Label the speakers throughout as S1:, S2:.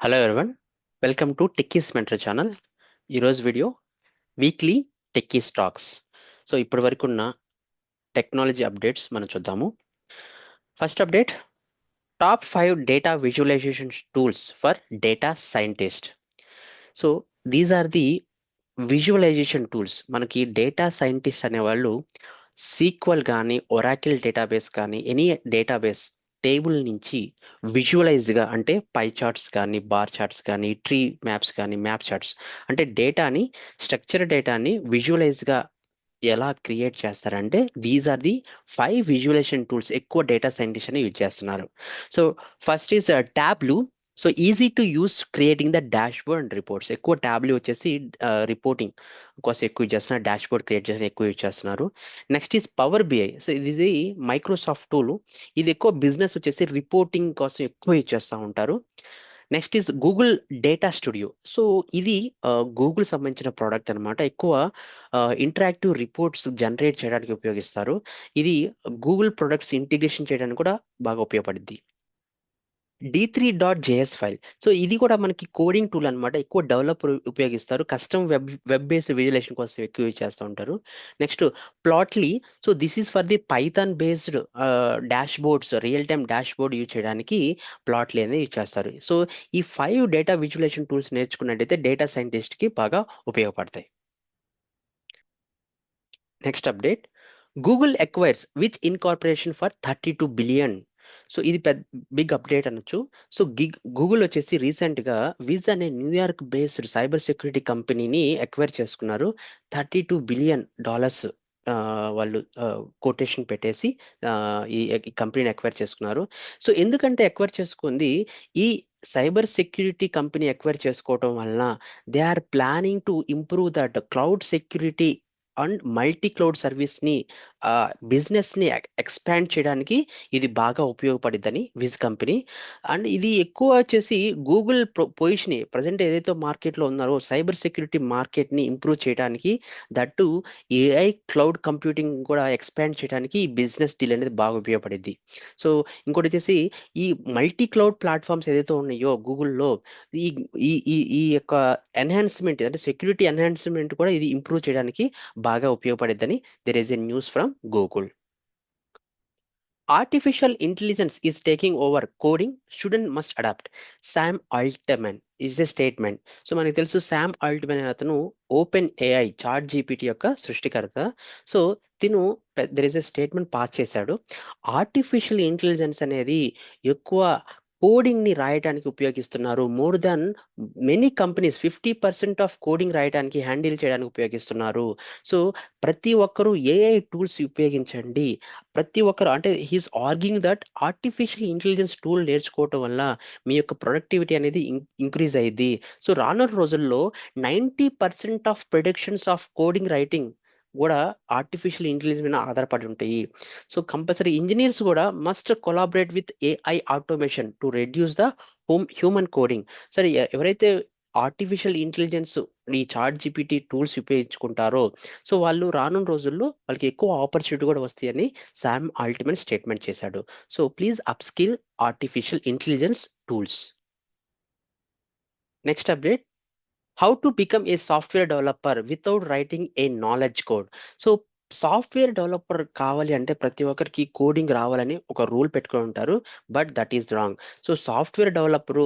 S1: Hello everyone, welcome to techies mentor channel. ఈరోజు video weekly techie stacks. So ఇప్పటి వరకు ఉన్న టెక్నాలజీ అప్డేట్స్ మనం చూద్దాము. First update, top 5 data visualisation tools for data scientist. So these are the visualisation tools. మనకి data scientist అనేవాళ్ళు SQL కానీ Oracle database కానీ ఎనీ డేటాబేస్ టేబుల్ నుంచి విజువలైజ్గా, అంటే పై చార్ట్స్ కానీ బార్ చార్ట్స్ కానీ ట్రీ మ్యాప్స్ కానీ మ్యాప్ చార్ట్స్, అంటే డేటాని, స్ట్రక్చర్ డేటాని విజువలైజ్గా ఎలా క్రియేట్ చేస్తారంటే these are the 5 visualisation tools ఎక్కువ డేటా సైంటిస్ట్ అని యూజ్ చేస్తున్నారు. So first is Tableau. So easy to use creating the dashboard and reports. ఎక్కువ ట్యాబ్లూ వచ్చేసి రిపోర్టింగ్ కోసం ఎక్కువ యూజ్ చేస్తున్నారు, డాష్ బోర్డ్ క్రియేట్ చేసిన ఎక్కువ యూజ్ చేస్తున్నారు. Next is power BI. So ఇది మైక్రోసాఫ్ట్ టూల్. ఇది ఎక్కువ బిజినెస్ వచ్చేసి రిపోర్టింగ్ కోసం ఎక్కువ యూజ్ చేస్తూ ఉంటారు. Next is Google data studio. So ఇది గూగుల్ సంబంధించిన ప్రోడక్ట్ అనమాట. ఎక్కువ ఇంటరాక్టివ్ రిపోర్ట్స్ జనరేట్ చేయడానికి ఉపయోగిస్తారు. ఇది గూగుల్ ప్రొడక్ట్స్ ఇంటిగ్రేషన్ చేయడానికి కూడా బాగా ఉపయోగపడుద్ది. D3.js file. సో ఇది కూడా మనకి కోడింగ్ టూల్ అనమాట. ఎక్కువ డెవలపర్ ఉపయోగిస్తారు, కస్టమ్ వెబ్ బేస్డ్ విజువలైజేషన్ కోసం ఎక్కువ యూజ్ చేస్తూ ఉంటారు. Next Plotly. So this is for the Python based dashboards, real time dashboard use చేయడానికి ప్లాట్లీ అనేది యూజ్ చేస్తారు. సో ఈ 5 డేటా విజువలైజేషన్ టూల్స్ నేర్చుకున్నట్టయితే డేటా సైంటిస్ట్కి బాగా ఉపయోగపడతాయి. Next update, Google acquires Wiz incorporation for 32 billion. So ఇది పెద్ద బిగ్ అప్డేట్ అనొచ్చు. సో గూగుల్ వచ్చేసి రీసెంట్గా విజ్ అనే న్యూయార్క్ బేస్డ్ సైబర్ సెక్యూరిటీ కంపెనీని ఎక్వైర్ చేసుకున్నారు. $32 బిలియన్ వాళ్ళు కోటేషన్ పెట్టేసి ఈ కంపెనీని ఎక్వైర్ చేసుకున్నారు. సో ఎందుకంటే ఎక్వైర్ చేసుకుంది, ఈ సైబర్ సెక్యూరిటీ కంపెనీ ఎక్వైర్ చేసుకోవటం వలన they are planning to improve that cloud security and multi cloud సర్వీస్ని, బిజినెస్ని ఎక్స్పాండ్ చేయడానికి ఇది బాగా ఉపయోగపడిద్దని విజ్ కంపెనీ. అండ్ ఇది ఎక్కువ వచ్చేసి గూగుల్ పొజిషన్ ప్రజెంట్ ఏదైతే మార్కెట్లో ఉన్నారో సైబర్ సెక్యూరిటీ మార్కెట్ని ఇంప్రూవ్ చేయడానికి, దట్టు ఏఐ క్లౌడ్ కంప్యూటింగ్ కూడా ఎక్స్పాండ్ చేయడానికి ఈ బిజినెస్ డీల్ అనేది బాగా ఉపయోగపడిద్ది. సో ఇంకోటి వచ్చేసి ఈ మల్టీ క్లౌడ్ ప్లాట్ఫామ్స్ ఏదైతే ఉన్నాయో గూగుల్లో, ఈ ఈ ఈ ఈ యొక్క ఎన్హాన్స్మెంట్ అంటే సెక్యూరిటీ ఎన్హాన్స్మెంట్ కూడా ఇది ఇంప్రూవ్ చేయడానికి బాగా ఉపయోగపడిద్దని there is a news from Google. Artificial intelligence is taking over coding, student must adapt. Sam Altman is a statement. So మనకు తెలుసు శామ్ ఆల్ట్మన్ అనే అతను ఓపెన్ ఏఐ చాట్ జీపీటీ యొక్క సృష్టికర్త. సో తిను there is a statement pass చేశాడు. Artificial intelligence అనేది ఎక్కువ కోడింగ్ ని రాయడానికి ఉపయోగిస్తున్నారు. More than many companies 50% of coding రాయడానికి, హ్యాండిల్ చేయడానికి ఉపయోగిస్తున్నారు. సో ప్రతి ఒక్కరూ ఏఐ టూల్స్ ఉపయోగించండి. ప్రతి ఒక్కరు అంటే he's arguing that artificial intelligence tool నేర్చుకోవటం వల్ల మీ యొక్క ప్రొడక్టివిటీ అనేది ఇంక్రీజ్ అయ్యిద్ది. సో రానున్న రోజుల్లో 90% of predictions of coding writing కూడా ఆర్టిఫిషియల్ ఇంటెలిజెన్స్ మీద ఆధారపడి ఉంటాయి. సో కంపల్సరీ ఇంజనీర్స్ కూడా must collaborate with AI automation to reduce the human coding. సరే ఎవరైతే ఆర్టిఫిషియల్ ఇంటెలిజెన్స్ ఈ చాట్ జీపీటీ టూల్స్ ఉపయోగించుకుంటారో, సో వాళ్ళు రానున్న రోజుల్లో వాళ్ళకి ఎక్కువ ఆపర్చునిటీ కూడా వస్తాయని శామ్ ఆల్ట్మన్ స్టేట్మెంట్ చేశాడు. So please upskill artificial intelligence tools. Next update, how to become a software developer without writing A knowledge code. So software developer కావాలి అంటే ప్రతి ఒక్కరికి కోడింగ్ రావాలని ఒక రూల్ పెట్టుకొని ఉంటారు, but that is wrong. So software developer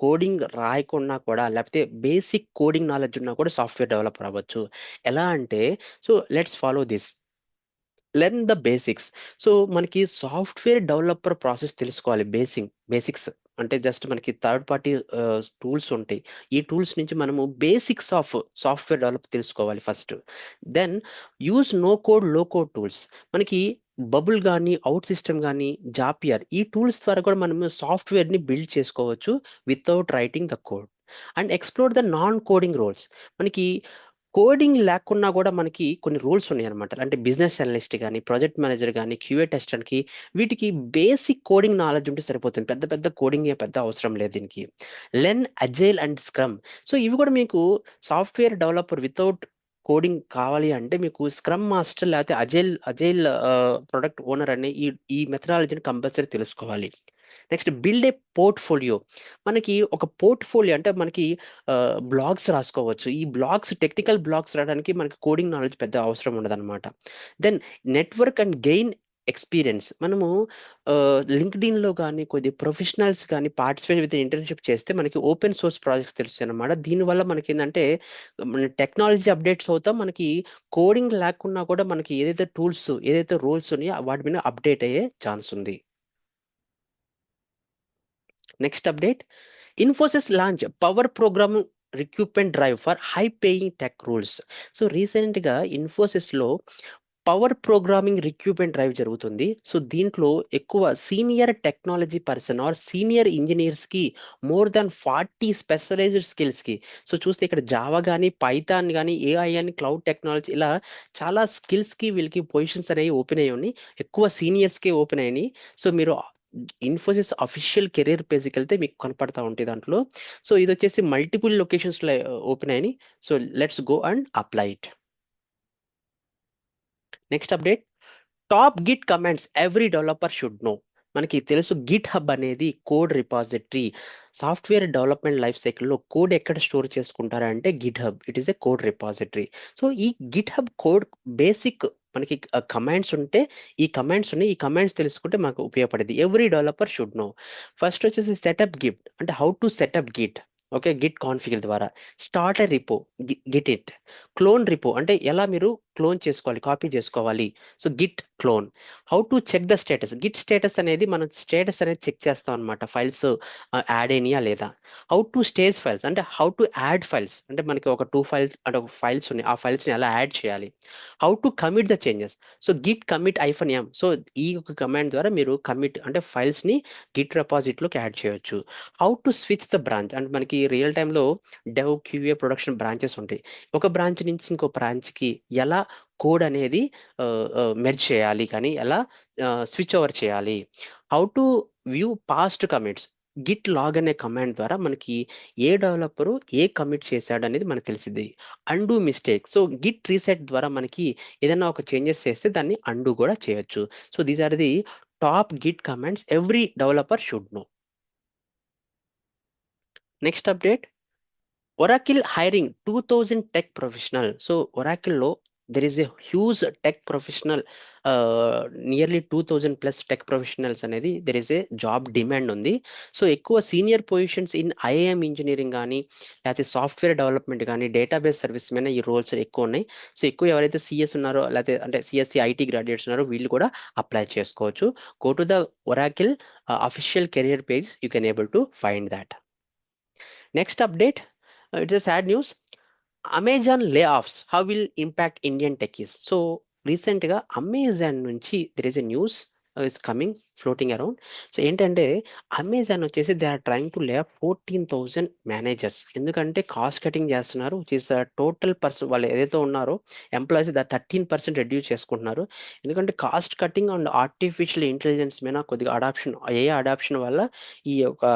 S1: coding రాయకున్నా కూడా, లేకపోతే బేసిక్ కోడింగ్ నాలెడ్జ్ ఉన్నా కూడా సాఫ్ట్వేర్ డెవలపర్ అవ్వచ్చు. ఎలా అంటే, so let's follow this, learn the basics. So మనకి సాఫ్ట్వేర్ డెవలపర్ ప్రాసెస్ తెలుసుకోవాలి. బేసిక్స్ అంటే జస్ట్ మనకి థర్డ్ పార్టీ టూల్స్ ఉంటాయి. ఈ టూల్స్ నుంచి మనము బేసిక్స్ ఆఫ్ సాఫ్ట్వేర్ డెవలప్ తెలుసుకోవాలి first. Then use no code low code tools. మనకి బబుల్ కానీ అవుట్ సిస్టమ్ కానీ జాపియర్, ఈ టూల్స్ ద్వారా కూడా మనము సాఫ్ట్వేర్ని బిల్డ్ చేసుకోవచ్చు without writing the code. And explore the non coding roles. మనకి కోడింగ్ లేకున్నా కూడా మనకి కొన్ని రూల్స్ ఉన్నాయి అనమాట. అంటే బిజినెస్ అనలిస్ట్ కానీ, ప్రాజెక్ట్ మేనేజర్ కానీ, క్యూఏ టెస్టర్కి, వీటికి బేసిక్ కోడింగ్ నాలెడ్జ్ ఉంటే సరిపోతుంది. పెద్ద పెద్ద కోడింగ్ ఏ పెద్ద అవసరం లేదు దీనికి. Learn agile and scrum. So ఇవి కూడా మీకు సాఫ్ట్వేర్ డెవలపర్ వితౌట్ కోడింగ్ కావాలి అంటే మీకు స్క్రమ్ మాస్టర్ లేకపోతే అజైల్ ప్రొడక్ట్ ఓనర్ అనే ఈ ఈ మెథడాలజీని కంపల్సరీ తెలుసుకోవాలి. Next build a portfolio. మనకి ఒక పోర్ట్ఫోలియో అంటే మనకి బ్లాగ్స్ రాసుకోవచ్చు. ఈ బ్లాగ్స్, టెక్నికల్ బ్లాగ్స్ రాయడానికి మనకి కోడింగ్ నాలెడ్జ్ పెద్ద అవసరం ఉండదన్నమాట. Then network and gain experience. మనము లింక్డ్ఇన్లో కానీ కొద్ది ప్రొఫెషనల్స్ కానీ పార్టిసిపేట్ విత్ ఇంటర్న్షిప్ చేస్తే మనకి ఓపెన్ సోర్స్ ప్రాజెక్ట్స్ తెలుస్తాయి అనమాట. దీనివల్ల మనకి ఏంటంటే మన టెక్నాలజీ అప్డేట్స్ అవుతాం, మనకి కోడింగ్ లేకున్నా కూడా మనకి ఏదైతే టూల్స్, ఏదైతే రోల్స్ ఉన్నాయో వాటి మీద అప్డేట్ అయ్యే ఛాన్స్ ఉంది. Next update, Infosys launch power program recruitment drive for high paying tech rules. So రీసెంట్గా ఇన్ఫోసిస్లో పవర్ ప్రోగ్రామింగ్ రిక్రూట్మెంట్ డ్రైవ్ జరుగుతుంది. సో దీంట్లో ఎక్కువ senior technology person or senior ఇంజనీర్స్కి మోర్ దాన్ 40 స్పెషలైజ్డ్ స్కిల్స్కి. సో చూస్తే ఇక్కడ జావా కానీ, పైథాన్ కానీ, ఏఐ అని, క్లౌడ్ టెక్నాలజీ, ఇలా చాలా స్కిల్స్కి వీళ్ళకి పొజిషన్స్ అనేవి ఓపెన్ అయ్యి ఉన్నాయి. ఎక్కువ సీనియర్స్కి ఓపెన్ అయినాయి. సో మీరు ఇన్ఫోసిస్ అఫీషియల్ కెరీర్ పేజ్కి వెళ్తే మీకు కనపడతా ఉంటాయి దాంట్లో. సో ఇది వచ్చేసి మల్టిపుల్ లొకేషన్స్లో ఓపెన్ అయినాయి. So let's go and apply it. Next update, top git commands every developer should know. మనకి తెలుసు గిట్ హబ్ అనేది code repository. Software development life సైకిల్లో కోడ్ ఎక్కడ స్టోర్ చేసుకుంటారంటే GitHub, it is a code repository. So ఈ GitHub code basic మనకి commands ఉంటే, ఈ కమాండ్స్ ఉన్నాయి, ఈ కమాండ్స్ తెలుసుకుంటే మనకు ఉపయోగపడేది. Every developer should know. First వచ్చేసి సెటప్ గిట్ అంటే how to setup git. Okay, git configure ద్వారా. Starter repo, git it. Clone repo అంటే ఎలా మీరు క్లోన్ చేసుకోవాలి, కాపీ చేసుకోవాలి. So git clone. How to check the status, git status అనేది మనం స్టేటస్ అనేది చెక్ చేస్తాం అనమాట, ఫైల్స్ యాడ్ అయినాయా లేదా. హౌ టు స్టేజ్ ఫైల్స్ అంటే హౌ టు యాడ్ ఫైల్స్, అంటే మనకి ఒక 2 ఫైల్స్ అంటే ఒక ఫైల్స్ ఉన్నాయి, ఆ ఫైల్స్ని ఎలా యాడ్ చేయాలి. How to commit the changes. So Git commit -m. So ఈ ఒక కమాండ్ ద్వారా మీరు కమిట్ అంటే ఫైల్స్ని గిట్ రెపాజిటరీలోకి యాడ్ చేయొచ్చు. How to switch the branch అంటే మనకి రియల్ టైంలో డెవ్, క్యూఏ, ప్రొడక్షన్ బ్రాంచెస్ ఉంటాయి. ఒక బ్రాంచ్ నుంచి ఇంకో బ్రాంచ్కి ఎలా కోడ్ అనేది మెర్జ్ చేయాలి, కానీ ఎలా స్విచ్ ఓవర్ చేయాలి. How to view past commits. Git log అనే కమాండ్ ద్వారా మనకి ఏ డెవలపరు ఏ కమిట్ చేశాడు అనేది మనకు తెలిసింది. Undo mistake. So Git reset ద్వారా మనకి ఏదైనా ఒక చేంజెస్ చేస్తే దాన్ని అండూ కూడా చేయొచ్చు. So these are the top git commands every developer should know. Next update, Oracle hiring 2000 tech professional. So Oracle లో there is a huge tech professional, nearly 2000 plus tech professionals అనేది there is a job demand ఉంది. So ఎక్కువ senior positions in IAM engineering కానీ, లేకపోతే software development కానీ, database service మీద ఈ roles ఎక్కువ ఉన్నాయి. సో ఎక్కువ ఎవరైతే సిఎస్ ఉన్నారో, లేకపోతే అంటే సిఎస్సి ఐటీ గ్రాడ్యుయేట్స్ ఉన్నారో వీళ్ళు కూడా అప్లై చేసుకోవచ్చు. Go to the Oracle official career page, you can able to find that. Next update, it's a sad news. Amazon lay offs how will impact Indian techies. So రీసెంట్గా Amazon నుంచి there is a news is coming floating around. So ఏంటంటే అమెజాన్ వచ్చేసి they are trying to lay 14,000 managers. ఎందుకంటే cost cutting చేస్తున్నారు, which is total person వాళ్ళు ఏదైతే ఉన్నారో ఎంప్లాయీస్ 13% రెడ్యూస్ చేసుకుంటున్నారు. ఎందుకంటే cost cutting and artificial intelligence మీద కొద్దిగా అడాప్షన్, ఏ అడాప్షన్ వల్ల ఈ యొక్క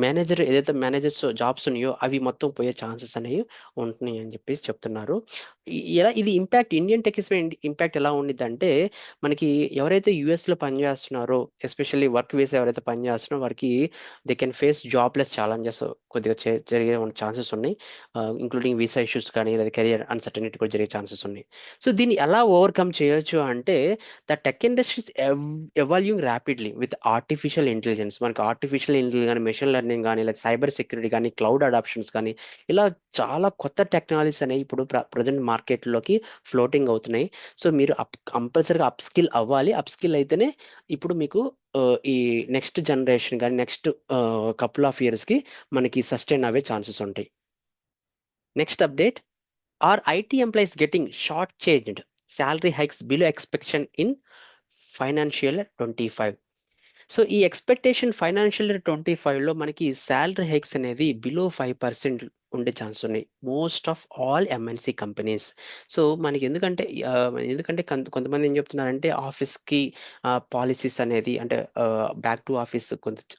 S1: మేనేజర్ ఏదైతే మేనేజర్స్ జాబ్స్ ఉన్నాయో అవి మొత్తం పోయే ఛాన్సెస్ అనేవి ఉంటున్నాయి అని చెప్పేసి చెప్తున్నారు. ఎలా ఇది ఇంపాక్ట్ ఇండియన్ టెక్కీస్ ఇంపాక్ట్ ఎలా ఉండిద్దంటే, మనకి ఎవరైతే యుఎస్లో పనిచేస్తున్నారో, ఎస్పెషల్లీ వర్క్ వీసా ఎవరైతే పనిచేస్తున్నారో వారికి they can face jobless challenges కొద్దిగా జరిగే ఛాన్సెస్ ఉన్నాయి. ఇంక్లూడింగ్ వీసా ఇష్యూస్ కానీ, లేదా కెరియర్ అన్సర్టనిటీ కూడా జరిగే ఛాన్సెస్ ఉన్నాయి. సో దీన్ని ఎలా ఓవర్కమ్ చేయొచ్చు అంటే, the tech industries evolving rapidly with artificial intelligence. మనకి ఆర్టిఫిషియల్ ఇంటెలిజెన్స్ కానీ, మెషిన్ లెర్నింగ్ కానీ, లేదా సైబర్ సెక్యూరిటీ కానీ, క్లౌడ్ అడాప్షన్స్ కానీ, ఇలా చాలా కొత్త టెక్నాలజీస్ అనేవి ఇప్పుడు ప్రజెంట్ మార్కెట్లోకి ఫ్లోటింగ్ అవుతున్నాయి. సో మీరు కంపల్సరీగా అప్ స్కిల్ అవ్వాలి. అప్ స్కిల్ అయితేనే ఇప్పుడు మీకు ఈ నెక్స్ట్ జనరేషన్ కానీ, నెక్స్ట్ కపుల్ ఆఫ్ ఇయర్స్కి మనకి సస్టైన్ అవ్వే ఛాన్సెస్ ఉంటాయి. Next update, or IT employees getting short changed salary hikes below expectation in financial 25. So ఈ ఎక్స్పెక్టేషన్ ఫైనాన్షియల్ 25లో మనకి శాలరీ హైక్స్ అనేది బిలో 5% ఉండే ఛాన్స్ ఉన్నాయి most of all MNC companies. So మనకి ఎందుకంటే కొంతమంది ఏం చెప్తున్నారంటే ఆఫీస్కి పాలసీస్ అనేది అంటే బ్యాక్ టు ఆఫీస్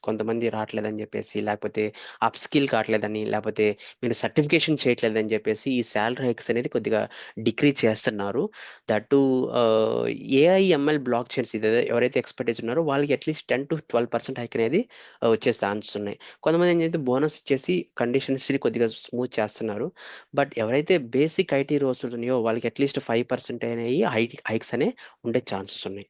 S1: కొంతమంది రావట్లేదని చెప్పేసి, లేకపోతే అప్ స్కిల్ కావట్లేదని, లేకపోతే మీరు సర్టిఫికేషన్ చేయట్లేదని చెప్పేసి ఈ శాలరీ హైక్స్ అనేది కొద్దిగా డిక్రీజ్ చేస్తున్నారు. That to AI ML blockchains ఇది ఎవరైతే ఎక్స్పర్టైజ్ ఉన్నారో వాళ్ళకి అట్లీస్ట్ 10 to 12% హైక్ అనేది వచ్చే ఛాన్స్ ఉన్నాయి. కొంతమంది ఏంటంటే బోనస్ ఇచ్చేసి కండిషన్స్ కొద్దిగా స్మూత్ చేస్తున్నారు. బట్ ఎవరైతే బేసిక్ ఐటీ రోల్స్ ఉన్నాయో వాళ్ళకి అట్లీస్ట్ 5% అనేవి హైక్స్ అనే ఉండే ఛాన్సెస్ ఉన్నాయి.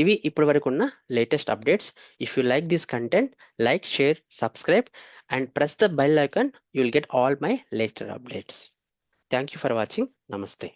S1: ఇవి ఇప్పటి వరకు ఉన్న latest updates. If you like this content, like, share, subscribe and press the bell icon. You will get all my latest updates. Thank you for watching. Namaste.